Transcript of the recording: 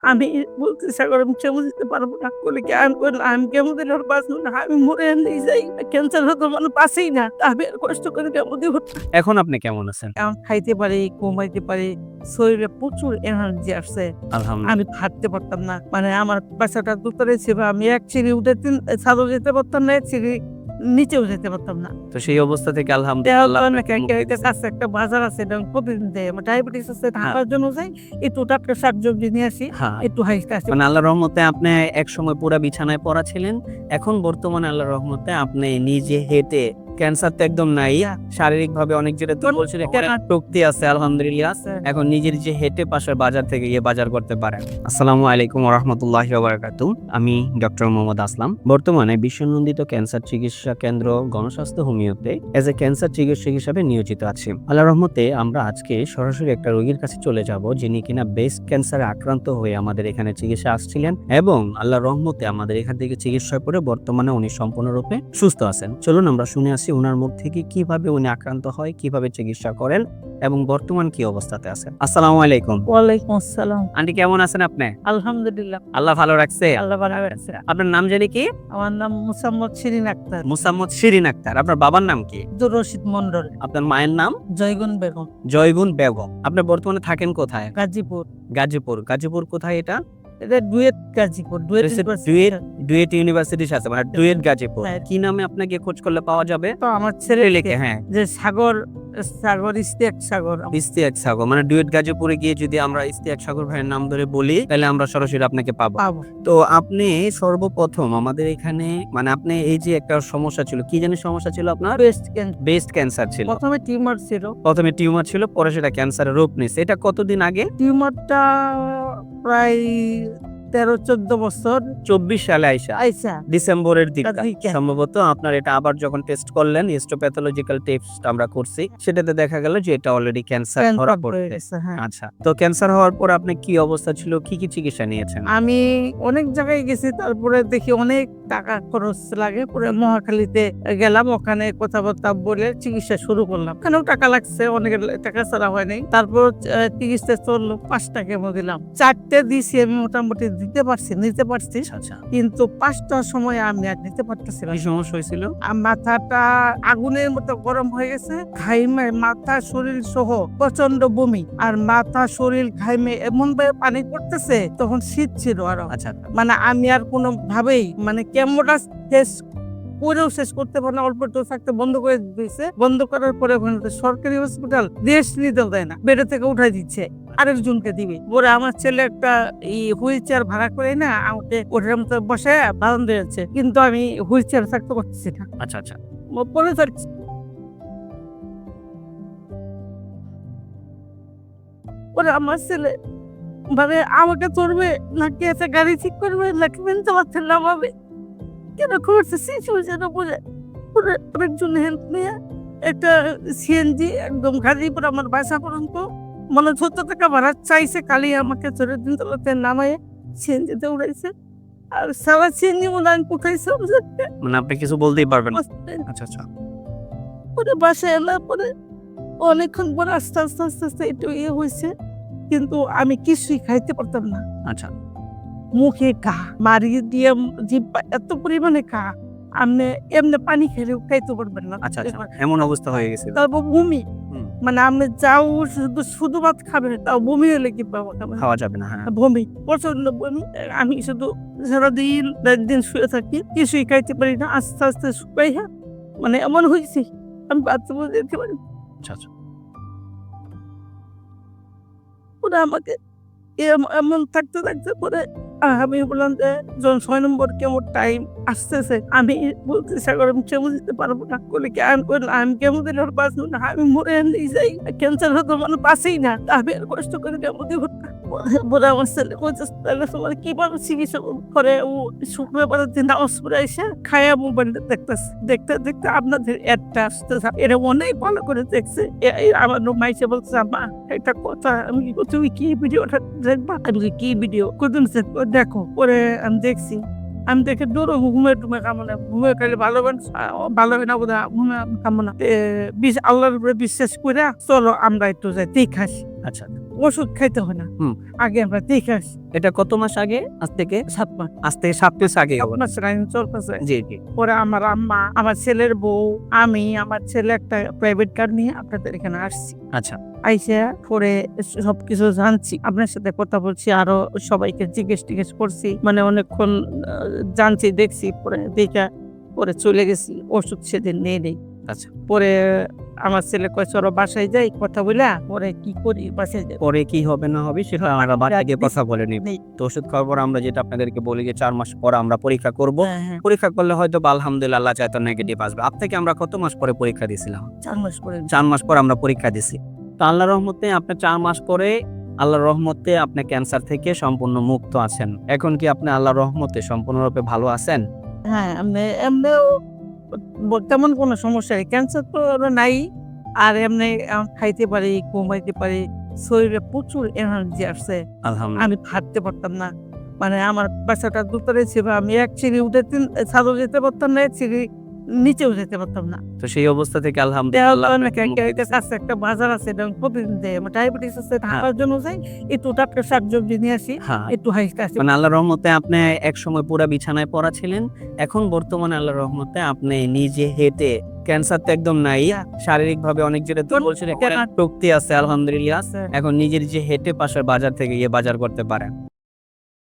আমি বলতে সাগর আমি কেমো দিতে পারবো না। বলে কি আমি বললাম, "আমি কেমো দিলে আর বাঁচবো না। আমি মরে এমনি যাই। ক্যান্সার হতো মানে বাঁচেই না। আমি আর কষ্ট করে কেমো দিব না।" এখন আপনি কেমন আছেন? এখন খাইতে পারি, ঘুমাইতে পারি। শরীরে প্রচুর এনার্জি আসছে। আলহামদুলিল্লাহ। আমি হাঁটতে পারতাম না। মানে আমার বাসাটা দোতলায় ছিল। আমি এক সিঁড়ি উঠে ছাদেও যেতে পারতাম না, এক সিঁড়ি নিচেও যেতে পারতাম না। তো সেই অবস্থা থেকে দেওয়া আলহামদুলিল্লাহ তো আপনাকে অনেক মুক্তি দিছে। কাছে একটা বাজার আছে, এটা আমি প্রতিদিন যাই। আমার ডায়াবেটিস আছে, হ্যাঁ, ঢাকার জন্য যাই। একটু টাটকা শাকসবজি নিয়ে আসি, হ্যাঁ। একটু হাইস্টা আসি। মানে আল্লাহর রহমতে আপনি একসময় পুরা বিছানায় পড়া ছিলেন। এখন বর্তমানে আল্লাহর রহমতে আপনি নিজে হেঁটে ক্যান্সার তো একদম নাই। শারীরিকভাবে অনেক যেটা দুর্বল ছিলেন, এখন শক্তি আছে আলহামদুলিল্লাহ। এখন নিজের যে হেঁটে পাশের বাজার থেকে গিয়ে বাজার করতে পারেন। আসসালামু আলাইকুম ওয়া রাহমাতুল্লাহি ওয়া বারাকাতুহু। আমি ডক্টর মোহাম্মদ আসলাম। বর্তমানে বিশ্বনন্দিত ক্যান্সার চিকিৎসা কেন্দ্র গণস্বাস্থ্য হোমিওতে এজ এ ক্যান্সার চিকিৎসক হিসেবে নিয়োজিত আছি। আল্লাহর রহমতে আমরা আজকে সরাসরি একটা রোগীর কাছে চলে যাব, যিনি কিনা ব্রেস্ট ক্যান্সারে আক্রান্ত হয়ে আমাদের এখানে চিকিৎসা আসছিলেন এবং আল্লাহর রহমতে আমাদের এখান থেকে চিকিৎসা করে বর্তমানে উনি সম্পূর্ণরূপে সুস্থ আছেন। চলুন আমরা শুনে আসি ওনার মুখ থেকে কিভাবে উনি আক্রান্ত হয়, কিভাবে চিকিৎসা করেন এবং বর্তমান কি অবস্থাতে আছেন। আসসালামু আলাইকুম। ওয়ালাইকুম আসসালাম। আন্টি কেমন আছেন আপনি? আলহামদুলিল্লাহ, আল্লাহ ভালো রাখছে। আল্লাহ ভালো রাখছে। আপনার নাম জানি কি? আমার নাম মোসাম্মদ শিরিন আক্তার, মুসাম্মদ শিরিন আক্তার। আপনার বাবার নাম কি? আব্দুর রশিদ মন্ডল, আপনার মায়ের নাম? জয়গুন বেগম, জয়গুন বেগম। আপনি বর্তমানে থাকেন কোথায়? গাজীপুর। গাজীপুর। গাজীপুর কোথায় এটা? এটা duet Gazipur, duet university. Duet ইউনিভার্সিটির সাথে, মানে ডুয়েট গাজীপুর। হ্যাঁ। কি নামে আপনাকে খোঁজ করলে পাওয়া যাবে? তো আমার ছেলে লিখে, হ্যাঁ। যে সাগর, সাগর ইস্তিয়াক সাগর। ইস্তিয়াক সাগর, মানে ডুয়েট গাজীপুরে গিয়ে যদি আমরা ইস্তিয়াক সাগর ভাইয়ের নাম ধরে বলি তাহলে আমরা সরাসরি আপনাকে পাবো। তো আপনি সর্বপ্রথম আমাদের এখানে, মানে আপনি এই যে একটা সমস্যা ছিল, কি জানি সমস্যা ছিল আপনার? ব্রেস্ট ক্যান্সার ছিল। প্রথমে টিউমার ছিল। প্রথমে টিউমার ছিল, পরে সেটা ক্যান্সারের রূপ নিছে। এটা কতদিন আগে? টিউমারটা প্রায় 13-14 বছর 24 সালে আইসা ডিসেম্বরের দিকে দিকে। সম্ভবত আপনার এটা আবার যখন টেস্ট করলেন, হিস্টোপ্যাথোলজিক্যাল টেস্ট আমরা করছি, সেটাতে দেখা গেল যে এটা অলরেডি ক্যান্সার ধরা পড়েছে। হ্যাঁ। আচ্ছা, তো ক্যান্সার হওয়ার পর আপনি কি অবস্থা ছিল, কি কি চিকিৎসা নিয়েছেন? আমি অনেক জায়গায় গেছি, তারপরে দেখি অনেক টাকা খরচ লাগে। পরে মহাখালীতে গেলাম, ওখানে কথাবার্তা বলে চিকিৎসা শুরু করলাম। ওখানেও টাকা লাগছে, অনেক টাকা ছাড়া হয় নাই। তারপর চিকিৎসা চললো, 5টা কেমো দিলাম। 4টে দিছি আমি, মোটামুটি নিতে পারছি। আচ্ছা, কিন্তু 5টার সময় আমি আর নিতে পারতেছি না। কি সমস্যা হয়েছিল? মাথাটা আগুনের মতো গরম হয়ে গেছে, ঘাইমে মাথা শরীর সহ প্রচন্ড বমি, আর মাথা শরীর ঘাইমে এমন ভাবে পানি পড়তেছে, তখন শীত ছিল আরো। আচ্ছা, মানে আমি আর কোনো ভাবেই মানে কেমোটা শেষ করতে পারে না। অল্প একটু থাকতে বন্ধ করে দিয়েছে। বন্ধ করার পরে ওখানে সরকারি হসপিটাল রেস্ট নিতে দেয় না, বেডে থেকে উঠাই দিচ্ছে, আরেকজনকে দিবে। পরে আমার ছেলে একটা হুইল চেয়ার ভাড়া করে না আমাকে ওটার মতো বসে বাঁধন দিয়েছে, কিন্তু আমি হুইল চেয়ার থাকতে পারছি না। আচ্ছা, আচ্ছা। পরে থাকছি। পরে আমার ছেলে মানে আমাকে ধরবে নাকি একটা গাড়ি ঠিক করবে নাকি মেনতে পারছেন না ভাবে কেন করছে সিচুয়েশন বুঝে। পরে আরেকজন হেল্প নিয়ে একটা সিএনজি একদম গাজীপুর আমার বাসা পর্যন্ত মানে 70 টাকা ভাড়া চাইছে, খালি আমাকে ধরে দিন তলাতে নামায় সিএনজিতে উড়াইছে। আর সারা সিএনজি মনে আমি কোথাইছে, মানে আপনি কিছু বলতেই পারবেন না। আচ্ছা, আচ্ছা। পরে বাসায় এলাম, পরে অনেকক্ষণ পরে আস্তে আস্তে আস্তে আস্তে একটু হয়েছে, কিন্তু আমি কিছুই খাইতে পারতাম না। আচ্ছা, মুখে ঘা মারিয়ে দিয়ে জিহ্বা এত পরিমাণে ঘা, আপনি এমনি পানি খেলেও খাইতে পারবেন না। আচ্ছা, আচ্ছা। এমন অবস্থা হয়ে গেছিল। তারপর বমি, মানে আপনি যাও শুধু ভাত খাবেন, তাও বমি হলে কি খাওয়া যাবে না। হ্যাঁ। বমি, প্রচন্ড বমি। আমি শুধু সারাদিন একদিন শুয়ে থাকি, কিছুই খাইতে পারি না। আস্তে আস্তে শুকাইয়া মানে এমন হয়েছে আমি বাথরুমে যেতে পারি। আচ্ছা, আচ্ছা। ওরা আমাকে এমন থাকতে থাকতে পরে আমি বললাম যে যখন 6 নম্বর কেমো টাইম আসতেছে, আমি বলতে সাগর আমি কেমো দিতে পারবো না। বলে কি আমি বললাম, আমি কেমো দিলে আর বাঁচবো না। আমি মরে এমনি যাই। ক্যান্সার হতো মানে বাঁচেই না। আমি আর কষ্ট করে কেমো দিব না। বলে আমার ছেলে বলছে তাহলে তোমার কিভাবে চিকিৎসা করে। ও শুক্রবার দিন নামাজ পড়ে এসে খায়া মোবাইলটা দেখতেছে। দেখতে দেখতে আপনাদের অ্যাডটা আসতেছে, এটা অনেক ভালো করে দেখছে। আমার মাইসে বলছে আম্মা একটা কথা, আমি তুমি কি ভিডিওটা দেখবা? আমি কি ভিডিও কোন দেখো। পরে আমি দেখছি, আমি দেখে দৌড়ো ঘুমে কামনা ঘুমে খাইলে ভালো হয় না বোধ ঘুমে কামনা আল্লাহর উপরে বিশ্বাস করে চলো আমরা একটু যাই, ঠিক আসি। আচ্ছা, ওষুধ খাইতে হয় না। হুম। আগে আমরা দেখে আসি। এটা কত মাস আগে? আজ থেকে 7 মাস। আজ থেকে 7 মাস আগে হবে। আপনার লাইন চলতেছে। জি, জি। পরে আমার আম্মা, আমার ছেলের বউ, আমি, আমার ছেলে একটা প্রাইভেট কার নিয়ে আপনাদের এখানে আসছি। আচ্ছা, আইসা পরে সবকিছু জানছি। আপনার সাথে কথা বলছি, আরো সবাইকে জিজ্ঞেস করছি। মানে অনেকক্ষণ জানছি, দেখছি, পরে দেখা পরে চলে গেছি। ওষুধ সেদিন নেই। আচ্ছা। পরে আমার ছেলে কয় চলো বাসায় যাই, কথা বইলা পরে কি করি বাসায় যাই। পরে কি হবে না হবে সেটা আমরা বাসায় গিয়ে কথা বলে নিব। নেই। তো ওষুধ খাওয়ার পর আমরা যেটা আপনাদেরকে বলি যে 4 মাস পর আমরা পরীক্ষা করব। হ্যাঁ, হ্যাঁ। পরীক্ষা করলে হয়তো বা আলহামদুলিল্লাহ আল্লাহ চাইতো নেগেটিভ আসবে। আপ থেকে আমরা কত মাস পরে পরীক্ষা দিয়েছিলাম? 4 মাস পরে 4 মাস পর আমরা পরীক্ষা দিছি। তো আল্লাহর রহমতে আপনি 4 মাস পরে আল্লাহর রহমতে আপনি ক্যান্সার থেকে সম্পূর্ণ মুক্ত আছেন। এখন কি আপনি আল্লাহর রহমতে সম্পূর্ণরূপে ভালো আছেন? হ্যাঁ, এমনিও তেমন কোনো সমস্যা নেই। ক্যান্সার তো নাই। আর এমনি খাইতে পারি, ঘুমাইতে পারি। শরীরে প্রচুর এনার্জি আসছে। আলহামদুলিল্লাহ। আমি হাঁটতে পারতাম না। মানে আমার বাসাটা দোতলায় ছিল। আমি এক সিঁড়ি উঠে ছাদেও যেতে পারতাম না, এক সিঁড়ি নিচেও যেতে পারতাম না। তো সেই অবস্থা থেকে দেওয়া আলহামদুলিল্লাহ তো আপনাকে মুক্তি দিছে। কাছে একটা বাজার আছে, এটা আমি প্রতিদিন যাই। আমার ডায়াবেটিস আছে, ঢাকার জন্য যাই। একটু টাটকা শাকসবজি নিয়ে আসি, হ্যাঁ। একটু হাইস্টা আসি। মানে আল্লাহর রহমতে আপনি একসময় পুরা বিছানায় পড়া ছিলেন। এখন বর্তমানে আল্লাহর রহমতে আপনি নিজে হেঁটে ক্যান্সার তো একদম নাই। শারীরিকভাবে অনেক যেটা বলছিলেন শক্তি আছে আলহামদুলিল্লাহ। এখন নিজের যে হেঁটে পাশের বাজার থেকে গিয়ে বাজার করতে পারেন।